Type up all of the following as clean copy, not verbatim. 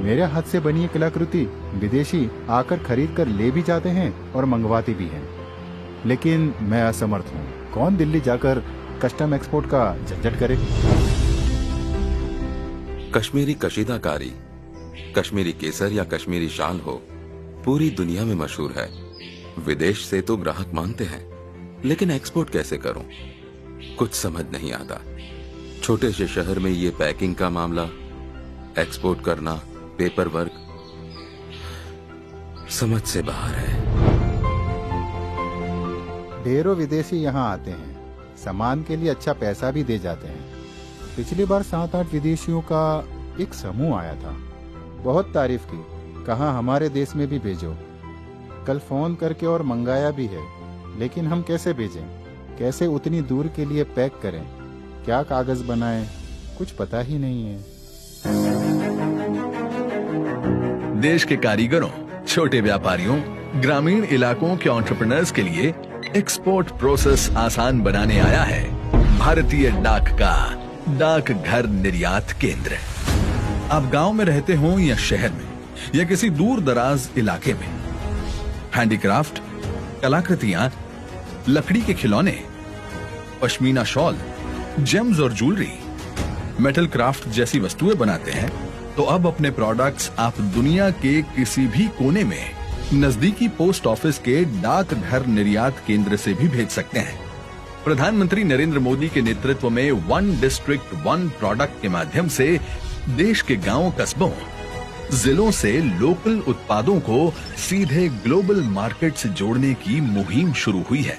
मेरे हाथ से बनी ये कलाकृति विदेशी आकर खरीद कर ले भी जाते हैं और मंगवाते भी हैं, लेकिन मैं असमर्थ हूँ। कौन दिल्ली जाकर कस्टम एक्सपोर्ट का झंझट करे। कश्मीरी कशीदाकारी, कश्मीरी केसर या कश्मीरी शाल हो, पूरी दुनिया में मशहूर है। विदेश से तो ग्राहक मांगते हैं, लेकिन एक्सपोर्ट कैसे करूं? कुछ समझ नहीं आता। छोटे से शहर में ये पैकिंग का मामला, एक्सपोर्ट करना, पेपर वर्क, समझ से बाहर है। ढेरों विदेशी यहाँ आते हैं, सामान के लिए अच्छा पैसा भी दे जाते हैं। पिछली बार 7-8 विदेशियों का एक समूह आया था, बहुत तारीफ की, कहा हमारे देश में भी भेजो। कल फोन करके और मंगाया भी है, लेकिन हम कैसे भेजें, कैसे उतनी दूर के लिए पैक करें, क्या कागज बनाएं, कुछ पता ही नहीं है। देश के कारीगरों, छोटे व्यापारियों, ग्रामीण इलाकों के एंटरप्रेन्योर्स के लिए एक्सपोर्ट प्रोसेस आसान बनाने आया है भारतीय डाक का डाक घर निर्यात केंद्र। आप गांव में रहते हो या शहर में या किसी दूर दराज इलाके में, हैंडीक्राफ्ट, कलाकृतियां, लकड़ी के खिलौने, पश्मीना शॉल, जेम्स और ज्वेलरी, मेटल क्राफ्ट जैसी वस्तुएं बनाते हैं, तो अब अपने प्रोडक्ट्स आप दुनिया के किसी भी कोने में नजदीकी पोस्ट ऑफिस के डाक घर निर्यात केंद्र से भी भेज सकते हैं। प्रधानमंत्री नरेंद्र मोदी के नेतृत्व में वन डिस्ट्रिक्ट वन प्रोडक्ट के माध्यम से देश के गांवों, कस्बों, जिलों से लोकल उत्पादों को सीधे ग्लोबल मार्केट से जोड़ने की मुहिम शुरू हुई है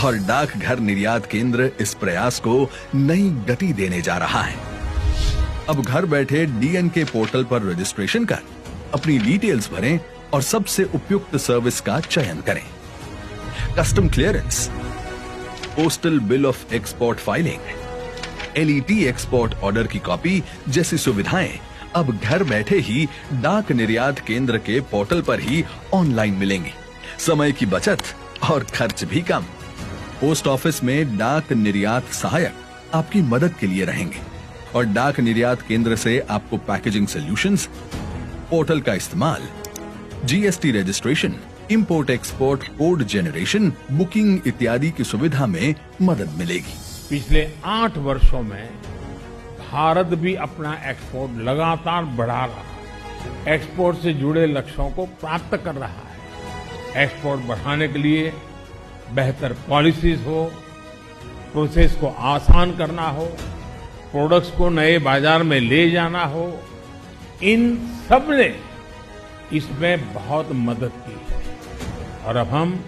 और डाक घर निर्यात केंद्र इस प्रयास को नई गति देने जा रहा है। अब घर बैठे डीएनके पोर्टल पर रजिस्ट्रेशन कर अपनी डिटेल्स भरें और सबसे उपयुक्त सर्विस का चयन करें। Custom clearance, postal bill of export filing, LET export order की कॉपी जैसी सुविधाएं अब घर बैठे ही डाक निर्यात केंद्र के पोर्टल पर ही ऑनलाइन मिलेंगी। समय की बचत और खर्च भी कम। पोस्ट ऑफिस में डाक निर्यात सहायक आपकी मदद के लिए रहेंगे और डाक निर्यात केंद्र से आपको पैकेजिंग सॉल्यूशंस, पोर्टल का इस्तेमाल, GST registration, import export code generation, booking इत्यादि की सुविधा में मदद मिलेगी। पिछले 8 वर्षों में भारत भी अपना एक्सपोर्ट लगातार बढ़ा रहा है, एक्सपोर्ट से जुड़े लक्ष्यों को प्राप्त कर रहा है। एक्सपोर्ट बढ़ाने के लिए बेहतर पॉलिसीज हो, प्रोसेस को आसान करना हो, प्रोडक्ट्स को नए बाजार में ले जाना हो, इन सब ने इसमें बहुत मदद की है। और अब हम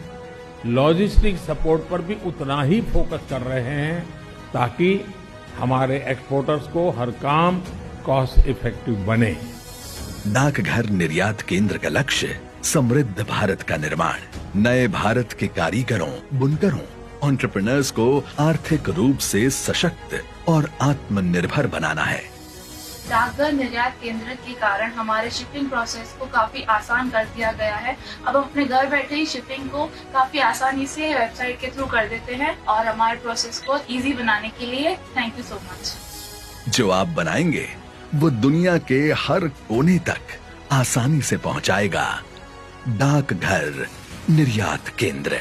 लॉजिस्टिक सपोर्ट पर भी उतना ही फोकस कर रहे हैं ताकि हमारे एक्सपोर्टर्स को हर काम कॉस्ट इफेक्टिव बने। डाकघर निर्यात केंद्र का लक्ष्य समृद्ध भारत का निर्माण, नए भारत के कारीगरों, बुनकरों, एंटरप्रेन्योर्स को आर्थिक रूप से सशक्त और आत्मनिर्भर बनाना है। डाकघर निर्यात केंद्र के कारण हमारे शिपिंग प्रोसेस को काफी आसान कर दिया गया है। अब हम अपने घर बैठे ही शिपिंग को काफी आसानी से वेबसाइट के थ्रू कर देते हैं और हमारे प्रोसेस को इजी बनाने के लिए थैंक यू सो मच। जो आप बनाएंगे वो दुनिया के हर कोने तक आसानी से पहुंचाएगा डाकघर निर्यात केंद्र।